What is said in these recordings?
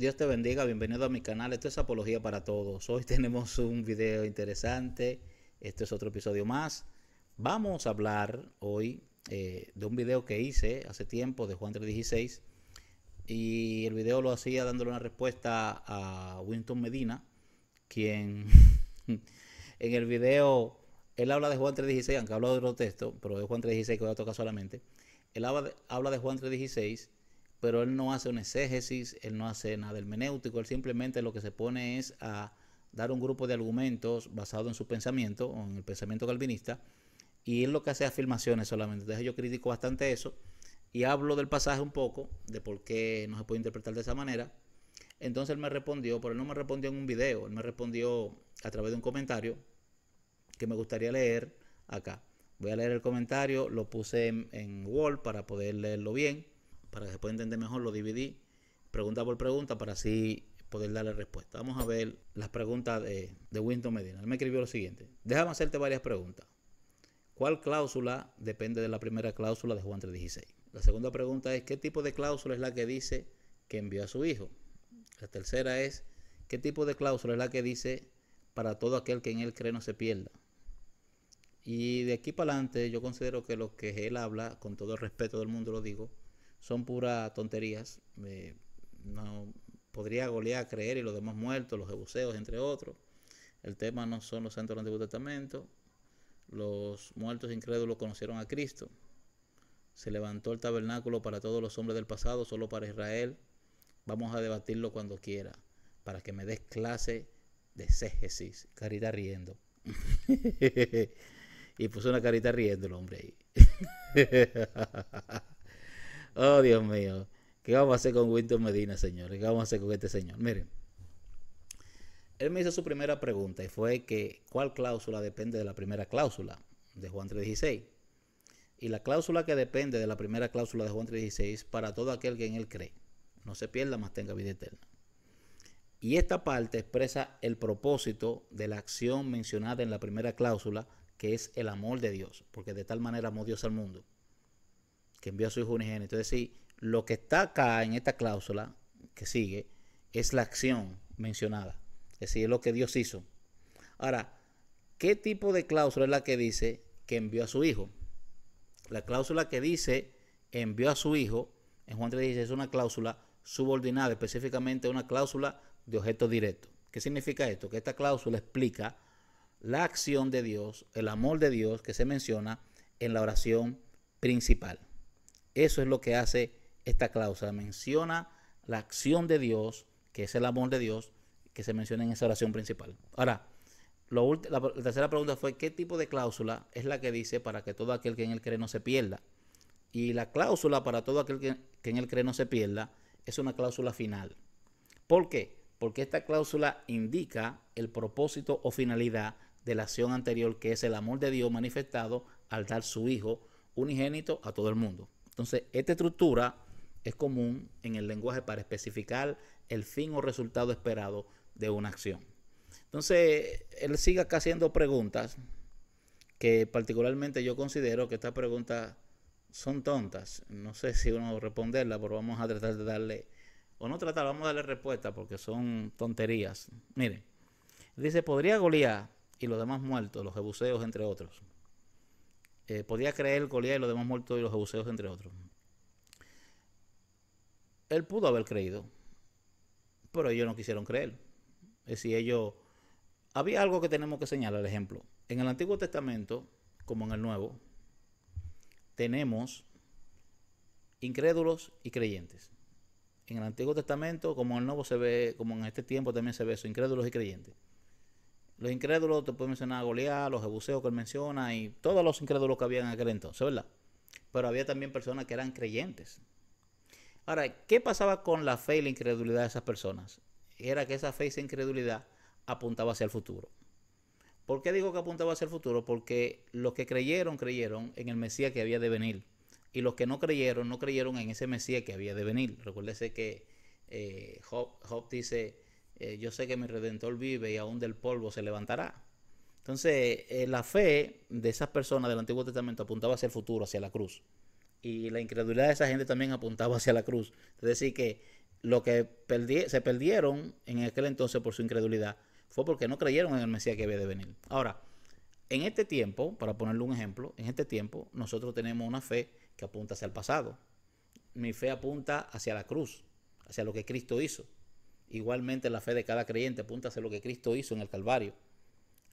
Dios te bendiga, bienvenido a mi canal. Esto es Apología para Todos. Hoy tenemos un video interesante. Este es otro episodio más. Vamos a hablar hoy de un video que hice hace tiempo de Juan 3:16. Y el video lo hacía dándole una respuesta a Winston Medina, quien en el video, él habla de Juan 3:16, aunque habla de otro texto, pero es Juan 3:16 que voy a tocar solamente. Él habla de Juan 3:16, pero él no hace un exégesis, él no hace nada hermenéutico, él simplemente lo que se pone es a dar un grupo de argumentos basado en su pensamiento, o en el pensamiento calvinista, y él lo que hace es afirmaciones solamente. Entonces yo critico bastante eso, y hablo del pasaje un poco, de por qué no se puede interpretar de esa manera. Entonces él me respondió, pero él no me respondió en un video, él me respondió a través de un comentario que me gustaría leer acá. Voy a leer el comentario, lo puse en Word para poder leerlo bien, para que se pueda entender mejor. Lo dividí pregunta por pregunta para así poder darle respuesta. Vamos a ver las preguntas de Winston Medina. Él me escribió lo siguiente: déjame hacerte varias preguntas. ¿Cuál cláusula depende de la primera cláusula de Juan 3:16? La segunda pregunta es: ¿qué tipo de cláusula es la que dice que envió a su hijo? La tercera es: ¿qué tipo de cláusula es la que dice para todo aquel que en él cree no se pierda? Y de aquí para adelante yo considero que lo que él habla, con todo el respeto del mundo lo digo, son puras tonterías. No podría Goliat creer y los demás muertos, los jebuseos, entre otros. El tema no son los santos del Antiguo Testamento. Los muertos incrédulos conocieron a Cristo. Se levantó el tabernáculo para todos los hombres del pasado, solo para Israel. Vamos a debatirlo cuando quiera, para que me des clase de exégesis. Carita riendo. Y puso una carita riendo el hombre ahí. Oh, Dios mío. ¿Qué vamos a hacer con Winston Medina, señores? ¿Qué vamos a hacer con este señor? Miren, él me hizo su primera pregunta y fue que ¿cuál cláusula depende de la primera cláusula de Juan 3:16? Y la cláusula que depende de la primera cláusula de Juan 3:16: para todo aquel que en él cree no se pierda, mas tenga vida eterna. Y esta parte expresa el propósito de la acción mencionada en la primera cláusula, que es el amor de Dios, porque de tal manera amó Dios al mundo, que envió a su Hijo unigénito. Es decir, lo que está acá en esta cláusula que sigue es la acción mencionada, es decir, es lo que Dios hizo. Ahora, ¿qué tipo de cláusula es la que dice que envió a su Hijo? La cláusula que dice envió a su Hijo en Juan 3:16 es una cláusula subordinada, específicamente una cláusula de objeto directo. ¿Qué significa esto? Que esta cláusula explica la acción de Dios, el amor de Dios que se menciona en la oración principal. Eso es lo que hace esta cláusula. Menciona la acción de Dios, que es el amor de Dios, que se menciona en esa oración principal. Ahora, la tercera pregunta fue: ¿qué tipo de cláusula es la que dice para que todo aquel que en él cree no se pierda? Y la cláusula para todo aquel que en él cree no se pierda es una cláusula final. ¿Por qué? Porque esta cláusula indica el propósito o finalidad de la acción anterior, que es el amor de Dios manifestado al dar su Hijo unigénito a todo el mundo. Entonces, esta estructura es común en el lenguaje para especificar el fin o resultado esperado de una acción. Entonces, él sigue acá haciendo preguntas que particularmente yo considero que estas preguntas son tontas. No sé si uno responderlas, pero vamos a tratar de darle, o no tratar, vamos a darle respuesta porque son tonterías. Miren, dice: ¿podría Goliat y los demás muertos, los jebuseos, entre otros? Podía creer Goliat y los demás muertos y los jebuseos, entre otros. Él pudo haber creído, pero ellos no quisieron creer. Es decir, ellos... Había algo que tenemos que señalar, por ejemplo. En el Antiguo Testamento, como en el Nuevo, tenemos incrédulos y creyentes. En el Antiguo Testamento, como en el Nuevo se ve, como en este tiempo también se ve eso, incrédulos y creyentes. Los incrédulos, te puedo mencionar a Goliat, los jebuseos que él menciona y todos los incrédulos que había en aquel entonces, ¿verdad? Pero había también personas que eran creyentes. Ahora, ¿qué pasaba con la fe y la incredulidad de esas personas? Era que esa fe y esa incredulidad apuntaba hacia el futuro. ¿Por qué digo que apuntaba hacia el futuro? Porque los que creyeron, creyeron en el Mesías que había de venir. Y los que no creyeron, no creyeron en ese Mesías que había de venir. Recuérdese que Job dice: yo sé que mi Redentor vive y aún del polvo se levantará. Entonces, la fe de esas personas del Antiguo Testamento apuntaba hacia el futuro, hacia la cruz. Y la incredulidad de esa gente también apuntaba hacia la cruz. Es decir, que lo que se perdieron en aquel entonces por su incredulidad fue porque no creyeron en el Mesías que había de venir. Ahora, en este tiempo, para ponerle un ejemplo, en este tiempo nosotros tenemos una fe que apunta hacia el pasado. Mi fe apunta hacia la cruz, hacia lo que Cristo hizo. Igualmente la fe de cada creyente apunta hacia lo que Cristo hizo en el Calvario.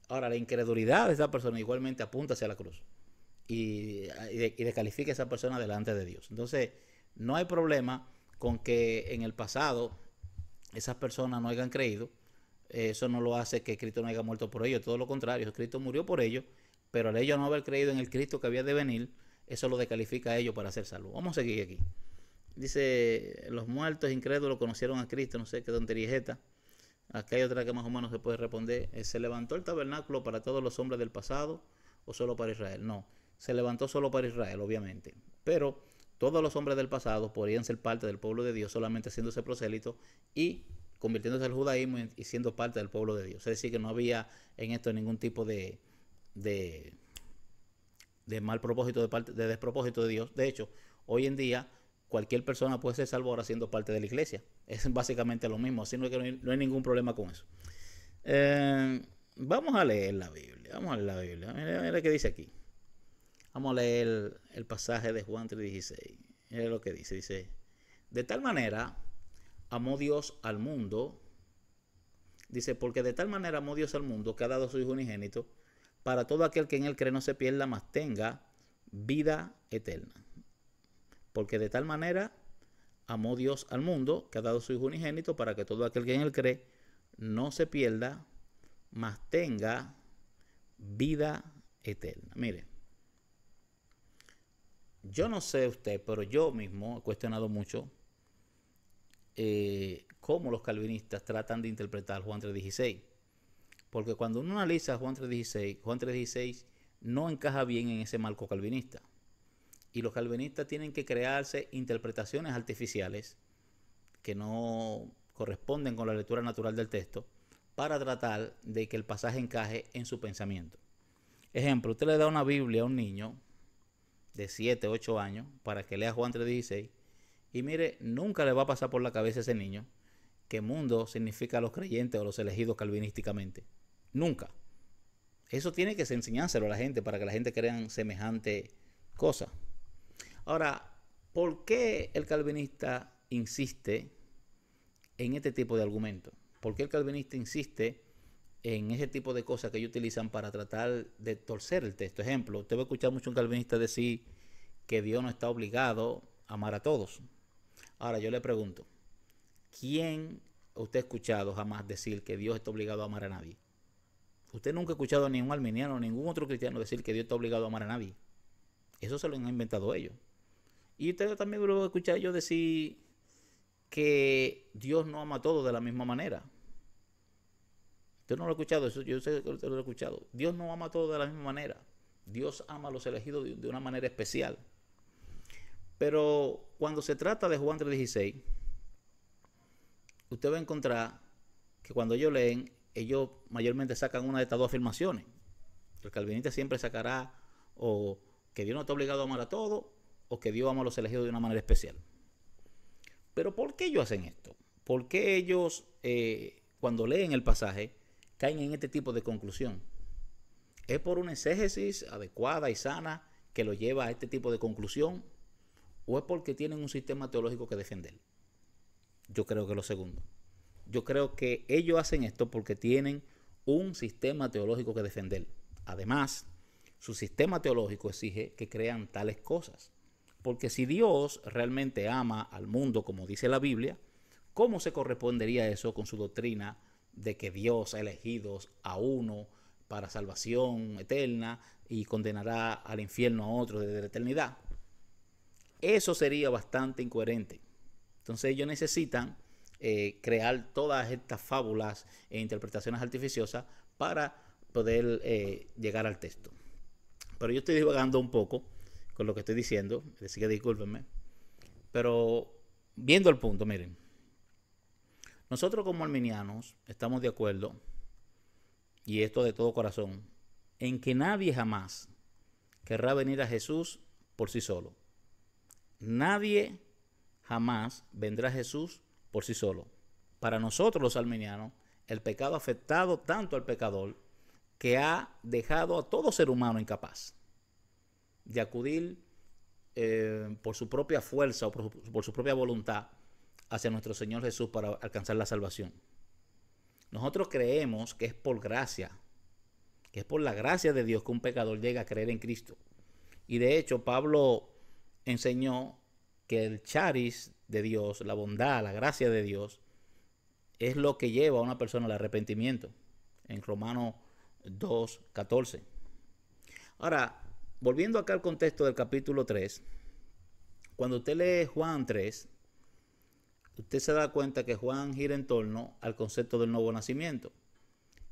Ahora, la incredulidad de esa persona igualmente apunta hacia la cruz y descalifica a esa persona delante de Dios. Entonces, no hay problema con que en el pasado esas personas no hayan creído. Eso no lo hace que Cristo no haya muerto por ellos, todo lo contrario, Cristo murió por ellos, pero al ellos no haber creído en el Cristo que había de venir, eso lo descalifica a ellos para ser salvos. Vamos a seguir aquí. Dice, los muertos incrédulos conocieron a Cristo, no sé qué tontería es esta. Aquí hay otra que más o menos se puede responder. ¿Se levantó el tabernáculo para todos los hombres del pasado o solo para Israel? No, se levantó solo para Israel, obviamente. Pero todos los hombres del pasado podrían ser parte del pueblo de Dios solamente haciéndose prosélitos y convirtiéndose al judaísmo y siendo parte del pueblo de Dios. Es decir, que no había en esto ningún tipo de mal propósito, de despropósito de Dios. De hecho, hoy en día cualquier persona puede ser salvo ahora siendo parte de la iglesia. Es básicamente lo mismo, así no hay ningún problema con eso. Vamos a leer la Biblia. Mira qué dice aquí. Vamos a leer el pasaje de Juan 3:16. Mira lo que dice. Dice, de tal manera amó Dios al mundo. Dice, porque de tal manera amó Dios al mundo que ha dado a su Hijo unigénito para todo aquel que en él cree no se pierda, mas tenga vida eterna. Porque de tal manera amó Dios al mundo que ha dado a su Hijo unigénito para que todo aquel que en él cree no se pierda, mas tenga vida eterna. Mire, yo no sé usted, pero yo mismo he cuestionado mucho cómo los calvinistas tratan de interpretar Juan 3:16. Porque cuando uno analiza Juan 3:16 no encaja bien en ese marco calvinista. Y los calvinistas tienen que crearse interpretaciones artificiales que no corresponden con la lectura natural del texto para tratar de que el pasaje encaje en su pensamiento. Ejemplo, usted le da una Biblia a un niño de 7, 8 años para que lea Juan 3:16 y mire, nunca le va a pasar por la cabeza a ese niño que mundo significa los creyentes o los elegidos calvinísticamente. Nunca. Eso tiene que enseñárselo a la gente para que la gente crea semejante cosa. Ahora, ¿por qué el calvinista insiste en este tipo de argumentos? ¿Por qué el calvinista insiste en ese tipo de cosas que ellos utilizan para tratar de torcer el texto? Ejemplo, usted va a escuchar mucho a un calvinista decir que Dios no está obligado a amar a todos. Ahora, yo le pregunto, ¿quién usted ha escuchado jamás decir que Dios está obligado a amar a nadie? Usted nunca ha escuchado a ningún arminiano o ningún otro cristiano decir que Dios está obligado a amar a nadie. Eso se lo han inventado ellos. Y usted también lo va a escuchar yo decir que Dios no ama a todos de la misma manera. Usted no lo ha escuchado, eso yo sé que usted lo ha escuchado. Dios no ama a todos de la misma manera. Dios ama a los elegidos de una manera especial. Pero cuando se trata de Juan 3:16, usted va a encontrar que cuando ellos leen, ellos mayormente sacan una de estas dos afirmaciones. El calvinista siempre sacará o que Dios no está obligado a amar a todos o que Dios ama a los elegidos de una manera especial. Pero ¿por qué ellos hacen esto? ¿Por qué ellos cuando leen el pasaje caen en este tipo de conclusión? ¿Es por una exégesis adecuada y sana que lo lleva a este tipo de conclusión? ¿O es porque tienen un sistema teológico que defender? Yo creo que lo segundo. Yo creo que ellos hacen esto porque tienen un sistema teológico que defender. Además, su sistema teológico exige que crean tales cosas. Porque si Dios realmente ama al mundo, como dice la Biblia, ¿cómo se correspondería eso con su doctrina de que Dios ha elegido a uno para salvación eterna y condenará al infierno a otro desde la eternidad? Eso sería bastante incoherente. Entonces ellos necesitan crear todas estas fábulas e interpretaciones artificiosas para poder llegar al texto. Pero yo estoy divagando un poco con lo que estoy diciendo, así que discúlpenme. Pero viendo el punto, miren, nosotros como arminianos estamos de acuerdo, y esto de todo corazón, en que nadie jamás querrá venir a Jesús por sí solo. Nadie jamás vendrá a Jesús por sí solo. Para nosotros los arminianos, el pecado ha afectado tanto al pecador que ha dejado a todo ser humano incapaz de acudir por su propia fuerza o por su propia voluntad hacia nuestro Señor Jesús para alcanzar la salvación. Nosotros creemos que es por gracia, que es por la gracia de Dios que un pecador llega a creer en Cristo. Y de hecho Pablo enseñó que el charis de Dios, la bondad, la gracia de Dios, es lo que lleva a una persona al arrepentimiento, en Romanos 2:14. Ahora, volviendo acá al contexto del capítulo 3, cuando usted lee Juan 3, usted se da cuenta que Juan gira en torno al concepto del nuevo nacimiento.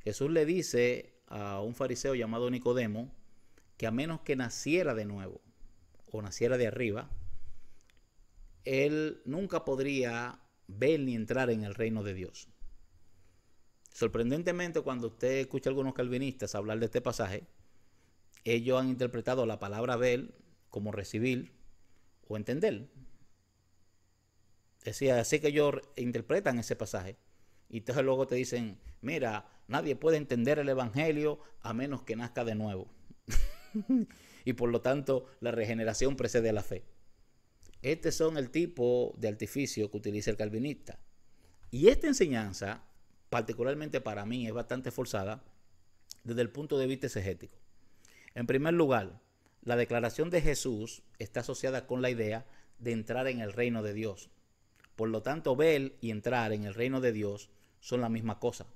Jesús le dice a un fariseo llamado Nicodemo que a menos que naciera de nuevo o naciera de arriba, él nunca podría ver ni entrar en el reino de Dios. Sorprendentemente, cuando usted escucha a algunos calvinistas hablar de este pasaje, ellos han interpretado la palabra ver como recibir o entender. Es decir, así que ellos interpretan ese pasaje. Y entonces luego te dicen, mira, nadie puede entender el evangelio a menos que nazca de nuevo. Y por lo tanto, la regeneración precede a la fe. Este son el tipo de artificio que utiliza el calvinista. Y esta enseñanza, particularmente para mí, es bastante forzada desde el punto de vista exegético. En primer lugar, la declaración de Jesús está asociada con la idea de entrar en el reino de Dios. Por lo tanto, ver y entrar en el reino de Dios son la misma cosa.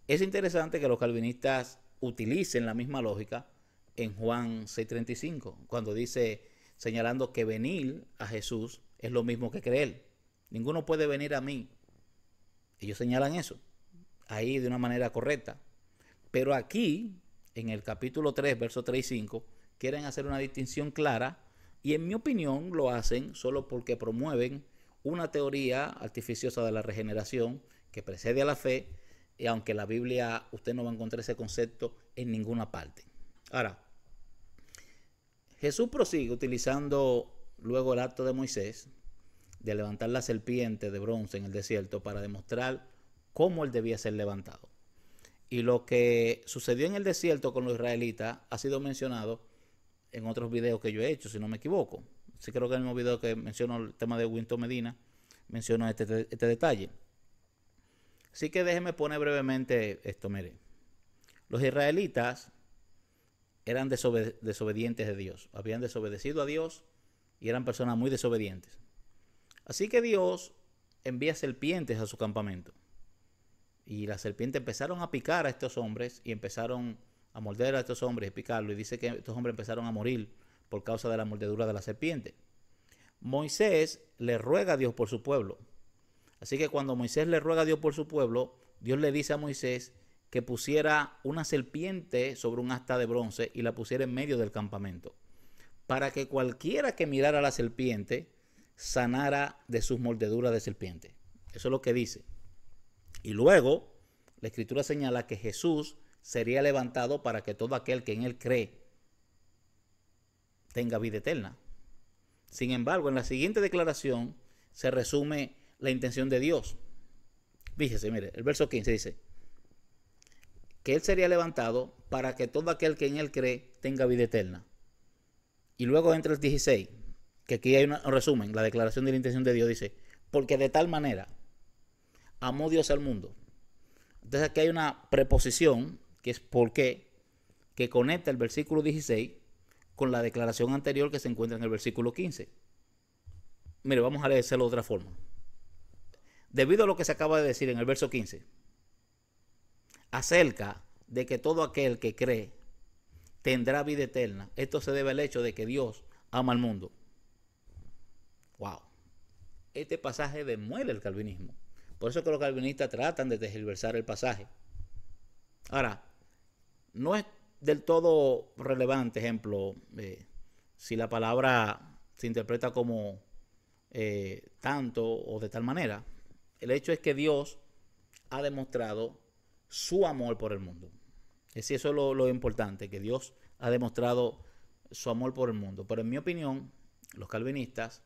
Es interesante que los calvinistas utilicen la misma lógica en Juan 6:35, cuando dice, señalando que venir a Jesús es lo mismo que creer. Ninguno puede venir a mí. Ellos señalan eso, ahí de una manera correcta. Pero aquí, en el capítulo 3, versos 3 y 5, quieren hacer una distinción clara y en mi opinión lo hacen solo porque promueven una teoría artificiosa de la regeneración que precede a la fe, y aunque en la Biblia usted no va a encontrar ese concepto en ninguna parte. Ahora, Jesús prosigue utilizando luego el acto de Moisés de levantar la serpiente de bronce en el desierto para demostrar cómo él debía ser levantado. Y lo que sucedió en el desierto con los israelitas ha sido mencionado en otros videos que yo he hecho, si no me equivoco. Sí, creo que en el mismo video que menciono el tema de Winton Medina, menciono este detalle. Así que déjeme poner brevemente esto, mire. Los israelitas eran desobedientes de Dios. Habían desobedecido a Dios y eran personas muy desobedientes. Así que Dios envía serpientes a su campamento. Y las serpientes empezaron a picar a estos hombres y empezaron a morder a estos hombres y picarlo. Y dice que estos hombres empezaron a morir por causa de la mordedura de la serpiente. Moisés le ruega a Dios por su pueblo. Así que cuando Moisés le ruega a Dios por su pueblo, Dios le dice a Moisés que pusiera una serpiente sobre un asta de bronce y la pusiera en medio del campamento, para que cualquiera que mirara a la serpiente sanara de sus mordeduras de serpiente. Eso es lo que dice. Y luego, la Escritura señala que Jesús sería levantado para que todo aquel que en él cree tenga vida eterna. Sin embargo, en la siguiente declaración se resume la intención de Dios. Fíjese, mire, el verso 15 dice que él sería levantado para que todo aquel que en él cree tenga vida eterna. Y luego entra el 16, que aquí hay un resumen, la declaración de la intención de Dios dice, porque de tal manera amó Dios al mundo. Entonces aquí hay una preposición, que es por qué, que conecta el versículo 16 con la declaración anterior que se encuentra en el versículo 15. Mire, vamos a leérselo de otra forma. Debido a lo que se acaba de decir en el verso 15, acerca de que todo aquel que cree tendrá vida eterna, esto se debe al hecho de que Dios ama al mundo. Wow. Este pasaje demuele el calvinismo. Por eso es que los calvinistas tratan de tergiversar el pasaje. Ahora, no es del todo relevante, ejemplo, si la palabra se interpreta como tanto o de tal manera. El hecho es que Dios ha demostrado su amor por el mundo. Es decir, eso es lo importante, que Dios ha demostrado su amor por el mundo. Pero en mi opinión, los calvinistas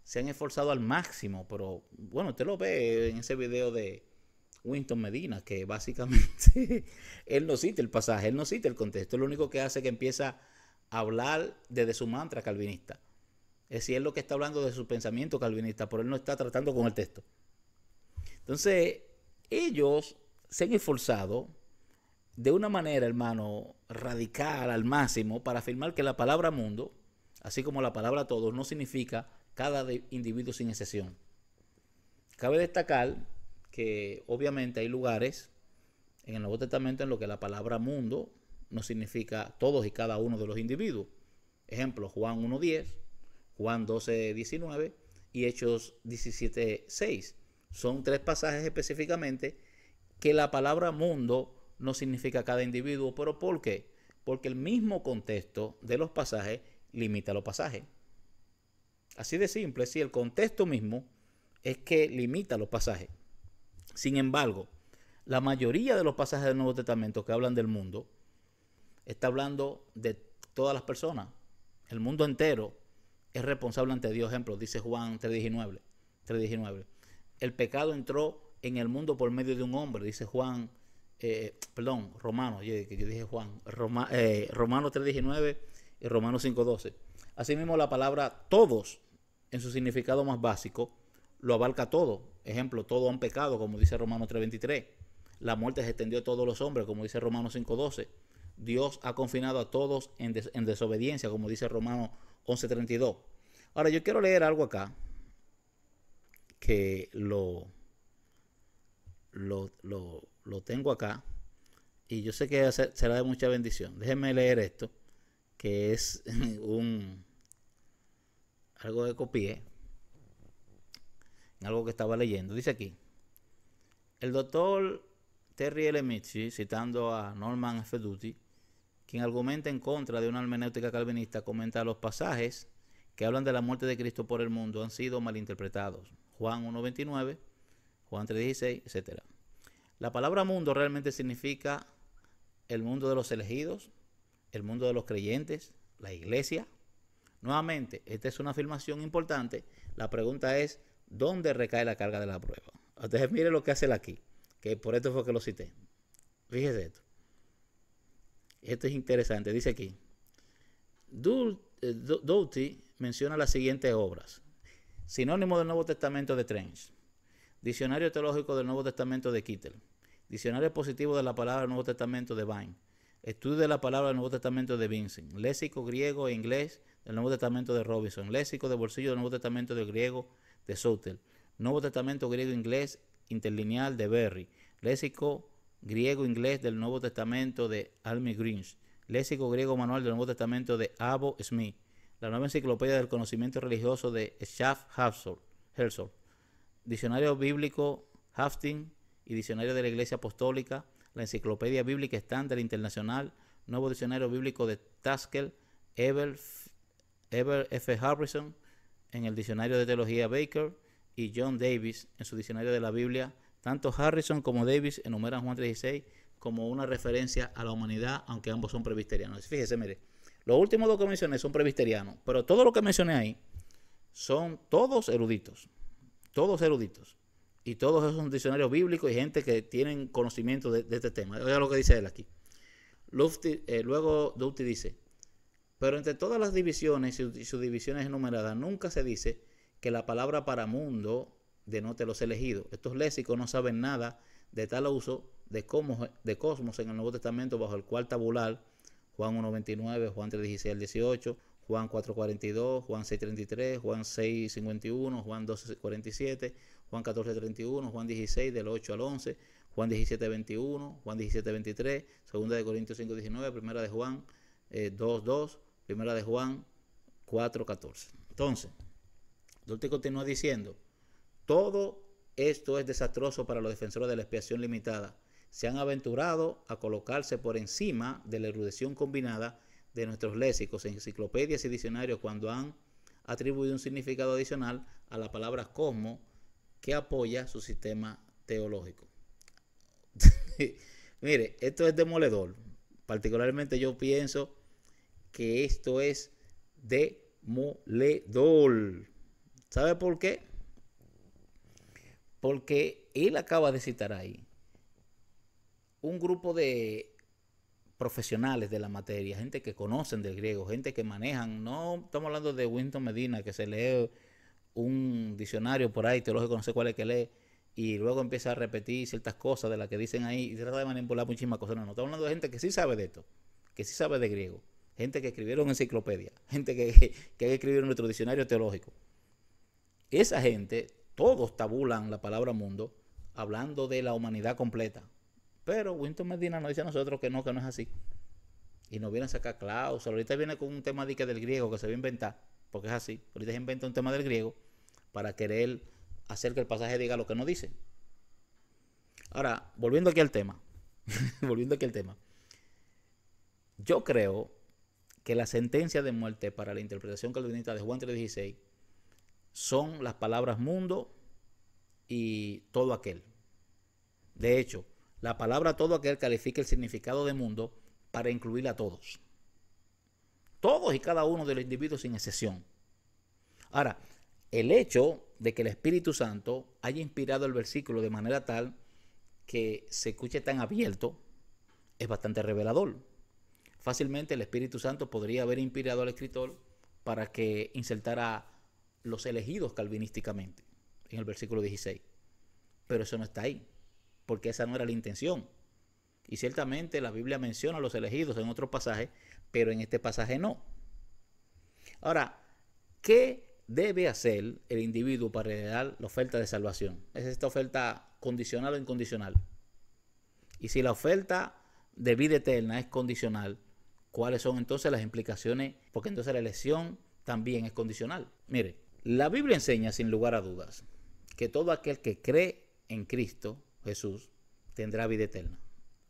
se han esforzado al máximo, pero bueno, usted lo ve en ese video de Winston Medina, que básicamente él no cita el pasaje, él no cita el contexto, es lo único que hace que empieza a hablar desde su mantra calvinista. Es decir, él lo que está hablando de su pensamiento calvinista, pero él no está tratando con el texto. Entonces, ellos se han esforzado de una manera, hermano, radical al máximo para afirmar que la palabra mundo, así como la palabra todos, no significa cada individuo sin excepción. Cabe destacar que obviamente hay lugares en el Nuevo Testamento en los que la palabra mundo no significa todos y cada uno de los individuos. Ejemplo, Juan 1.10, Juan 12.19 y Hechos 17.6. Son 3 pasajes específicamente que la palabra mundo no significa cada individuo. ¿Pero por qué? Porque el mismo contexto de los pasajes limita los pasajes. Así de simple, si el contexto mismo es que limita los pasajes. Sin embargo, la mayoría de los pasajes del Nuevo Testamento que hablan del mundo está hablando de todas las personas. El mundo entero es responsable ante Dios. Ejemplo, dice Juan 3.19. El pecado entró en el mundo por medio de un hombre, dice Juan, Romano, yo dije Juan, Romano 3.19 y Romano 5.12. Asimismo, la palabra todos, en su significado más básico, lo abarca todo. Ejemplo, todos han pecado, como dice Romano 3.23. La muerte se extendió a todos los hombres, como dice Romano 5.12. Dios ha confinado a todos en desobediencia, como dice Romano 11.32. Ahora, yo quiero leer algo acá que lo tengo acá y yo sé que será de mucha bendición. Déjenme leer esto, que es algo que copié, algo que estaba leyendo. Dice aquí, el doctor Terry L. Mitchell, citando a Norman F. Doty, quien argumenta en contra de una hermenéutica calvinista, comenta: los pasajes que hablan de la muerte de Cristo por el mundo han sido malinterpretados. Juan 1.29, Juan 3.16, etc. La palabra mundo realmente significa el mundo de los elegidos, el mundo de los creyentes, la iglesia. Nuevamente, esta es una afirmación importante. La pregunta es, ¿dónde recae la carga de la prueba? Entonces, mire lo que hace él aquí, que por esto fue que lo cité. Fíjese esto. Esto es interesante. Dice aquí, Doughty menciona las siguientes obras: Sinónimo del Nuevo Testamento de Trench, Diccionario Teológico del Nuevo Testamento de Kittel, Diccionario Positivo de la Palabra del Nuevo Testamento de Vine, Estudio de la Palabra del Nuevo Testamento de Vincent, Léxico griego e inglés del Nuevo Testamento de Robinson, Léxico de bolsillo del Nuevo Testamento del griego de Southern, Nuevo Testamento griego-inglés interlineal de Berry, Léxico griego-inglés del Nuevo Testamento de Almy Grinch, Léxico griego manual del Nuevo Testamento de Abo Smith, la Nueva Enciclopedia del Conocimiento Religioso de Schaff Herzog, Diccionario Bíblico Hafting y Diccionario de la Iglesia Apostólica, la Enciclopedia Bíblica Estándar Internacional, Nuevo Diccionario Bíblico de Tasker, Ever F. Harrison en el Diccionario de Teología Baker y John Davis en su Diccionario de la Biblia. Tanto Harrison como Davis enumeran Juan 3.16 como una referencia a la humanidad, aunque ambos son presbiterianos. Fíjese, mire, los últimos 2 que mencioné son presbiterianos, pero todo lo que mencioné ahí son todos eruditos. Y todos esos son diccionarios bíblicos y gente que tienen conocimiento de este tema. Oiga lo que dice él aquí. Luego Doughty dice, pero entre todas las divisiones y sus divisiones enumeradas, nunca se dice que la palabra para mundo denote los elegidos. Estos léxicos no saben nada de tal uso de cosmos en el Nuevo Testamento bajo el cual tabular Juan 1.29, Juan 3.16 al 18, Juan 4.42, Juan 6.33, Juan 6.51, Juan 12.47, Juan 14.31, Juan 16 del 8 al 11, Juan 17.21, Juan 17.23, Segunda de Corintios 5.19, Primera de Juan 2.2, Primera de Juan 4.14. Entonces, Doughty continúa diciendo, todo esto es desastroso para los defensores de la expiación limitada. Se han aventurado a colocarse por encima de la erudición combinada de nuestros léxicos, enciclopedias y diccionarios cuando han atribuido un significado adicional a la palabra cosmos que apoya su sistema teológico. Mire, esto es demoledor. Particularmente yo pienso que esto es demoledor. ¿Sabe por qué? Porque él acaba de citar ahí un grupo de profesionales de la materia, gente que conocen del griego, gente que manejan, no estamos hablando de Winston Medina, que se lee un diccionario por ahí teológico, no sé cuál es que lee, y luego empieza a repetir ciertas cosas de las que dicen ahí y trata de manipular muchísimas cosas. No, no, estamos hablando de gente que sí sabe de esto, que sí sabe de griego, gente que escribieron enciclopedia, gente que escribieron nuestro diccionario teológico. Esa gente, todos tabulan la palabra mundo hablando de la humanidad completa. Pero Winston Medina nos dice a nosotros que no es así. Y nos viene a sacar cláusulas. Ahorita viene con un tema del griego que se va a inventar, porque es así. Ahorita se inventa un tema del griego para querer hacer que el pasaje diga lo que no dice. Ahora, volviendo aquí al tema. Yo creo que la sentencia de muerte para la interpretación calvinista de Juan 3:16 son las palabras mundo y todo aquel. De hecho, la palabra todo aquel califica el significado de mundo para incluir a todos. Todos y cada uno de los individuos sin excepción. Ahora, el hecho de que el Espíritu Santo haya inspirado el versículo de manera tal que se escuche tan abierto es bastante revelador. Fácilmente el Espíritu Santo podría haber inspirado al escritor para que insertara los elegidos calvinísticamente en el versículo 16. Pero eso no está ahí, porque esa no era la intención. Y ciertamente la Biblia menciona a los elegidos en otros pasajes, pero en este pasaje no. Ahora, ¿qué debe hacer el individuo para heredar la oferta de salvación? ¿Es esta oferta condicional o incondicional? Y si la oferta de vida eterna es condicional, ¿cuáles son entonces las implicaciones? Porque entonces la elección también es condicional. Mire, la Biblia enseña sin lugar a dudas que todo aquel que cree en Cristo Jesús tendrá vida eterna.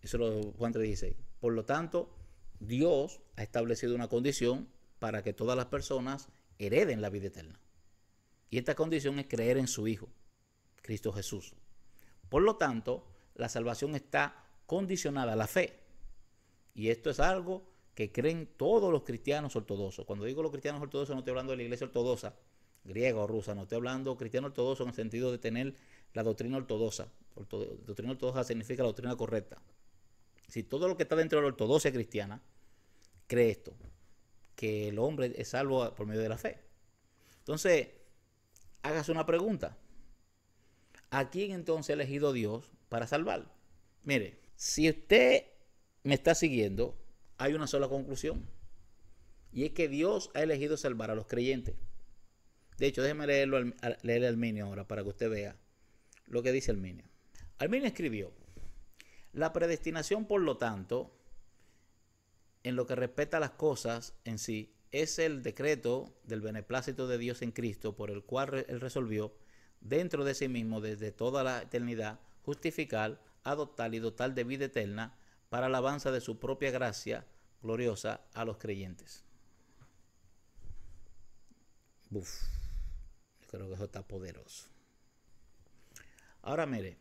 Eso es lo Juan 3:16. Por lo tanto, Dios ha establecido una condición para que todas las personas hereden la vida eterna. Y esta condición es creer en su Hijo, Cristo Jesús. Por lo tanto, la salvación está condicionada a la fe. Y esto es algo que creen todos los cristianos ortodoxos. Cuando digo los cristianos ortodoxos, no estoy hablando de la iglesia ortodoxa, griega o rusa, no estoy hablando cristiano ortodoxo en el sentido de tener la doctrina ortodoxa. Doctrina ortodoxa significa la doctrina correcta. Si todo lo que está dentro de la ortodoxia cristiana cree esto, que el hombre es salvo por medio de la fe. Entonces, hágase una pregunta. ¿A quién entonces ha elegido Dios para salvar? Mire, si usted me está siguiendo, hay una sola conclusión. Y es que Dios ha elegido salvar a los creyentes. De hecho, déjeme leer Arminio ahora para que usted vea lo que dice Arminio. Arminio escribió: la predestinación, por lo tanto, en lo que respecta a las cosas en sí, es el decreto del beneplácito de Dios en Cristo, por el cual Él resolvió, dentro de sí mismo, desde toda la eternidad, justificar, adoptar y dotar de vida eterna para alabanza de su propia gracia gloriosa a los creyentes. Uf, yo creo que eso está poderoso. Ahora mire,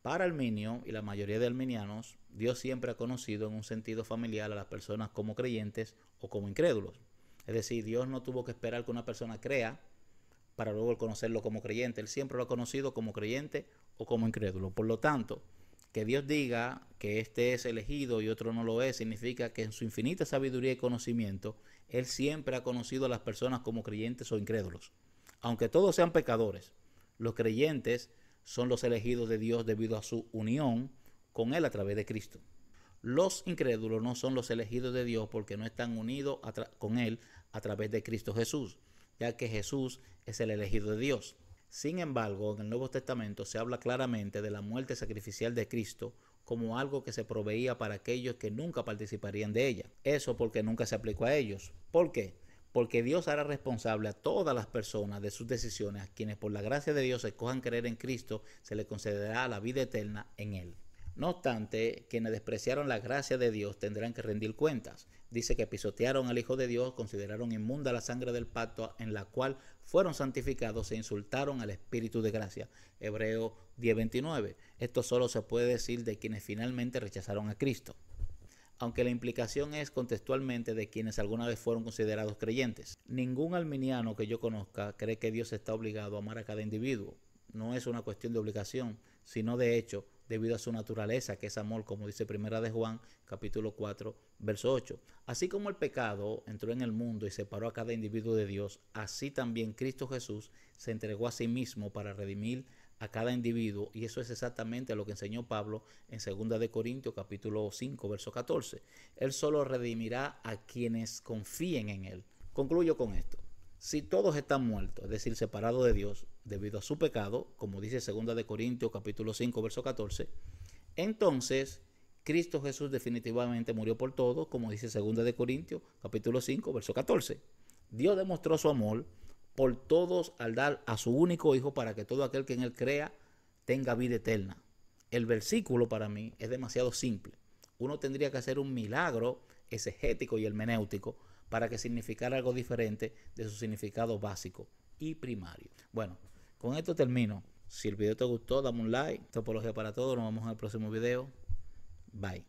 para Arminio y la mayoría de arminianos, Dios siempre ha conocido en un sentido familiar a las personas como creyentes o como incrédulos. Es decir, Dios no tuvo que esperar que una persona crea para luego conocerlo como creyente. Él siempre lo ha conocido como creyente o como incrédulo. Por lo tanto, que Dios diga que este es elegido y otro no lo es, significa que en su infinita sabiduría y conocimiento, Él siempre ha conocido a las personas como creyentes o incrédulos. Aunque todos sean pecadores, los creyentes son los elegidos de Dios debido a su unión con Él a través de Cristo. Los incrédulos no son los elegidos de Dios porque no están unidos con Él a través de Cristo Jesús, ya que Jesús es el elegido de Dios. Sin embargo, en el Nuevo Testamento se habla claramente de la muerte sacrificial de Cristo como algo que se proveía para aquellos que nunca participarían de ella. Eso porque nunca se aplicó a ellos. ¿Por qué? Porque Dios hará responsable a todas las personas de sus decisiones, a quienes por la gracia de Dios escojan creer en Cristo, se les concederá la vida eterna en Él. No obstante, quienes despreciaron la gracia de Dios tendrán que rendir cuentas. Dice que pisotearon al Hijo de Dios, consideraron inmunda la sangre del pacto en la cual fueron santificados e insultaron al Espíritu de gracia. Hebreos 10:29. Esto solo se puede decir de quienes finalmente rechazaron a Cristo. aunque la implicación es contextualmente de quienes alguna vez fueron considerados creyentes. Ningún arminiano que yo conozca cree que Dios está obligado a amar a cada individuo. No es una cuestión de obligación, sino de hecho, debido a su naturaleza, que es amor, como dice Primera de Juan, capítulo 4, verso 8. Así como el pecado entró en el mundo y separó a cada individuo de Dios, así también Cristo Jesús se entregó a sí mismo para redimir a cada individuo, y eso es exactamente lo que enseñó Pablo en 2 de Corintios capítulo 5 verso 14. Él solo redimirá a quienes confíen en él. Concluyo con esto: si todos están muertos, es decir, separados de Dios debido a su pecado, como dice 2 de Corintios capítulo 5 verso 14, entonces Cristo Jesús definitivamente murió por todos, como dice 2 de Corintios capítulo 5 verso 14. Dios demostró su amor por todos al dar a su único hijo para que todo aquel que en él crea tenga vida eterna. El versículo para mí es demasiado simple. Uno tendría que hacer un milagro exegético y hermenéutico para que significara algo diferente de su significado básico y primario. Bueno, con esto termino. Si el video te gustó, dame un like. Topología para todos. Nos vemos en el próximo video. Bye.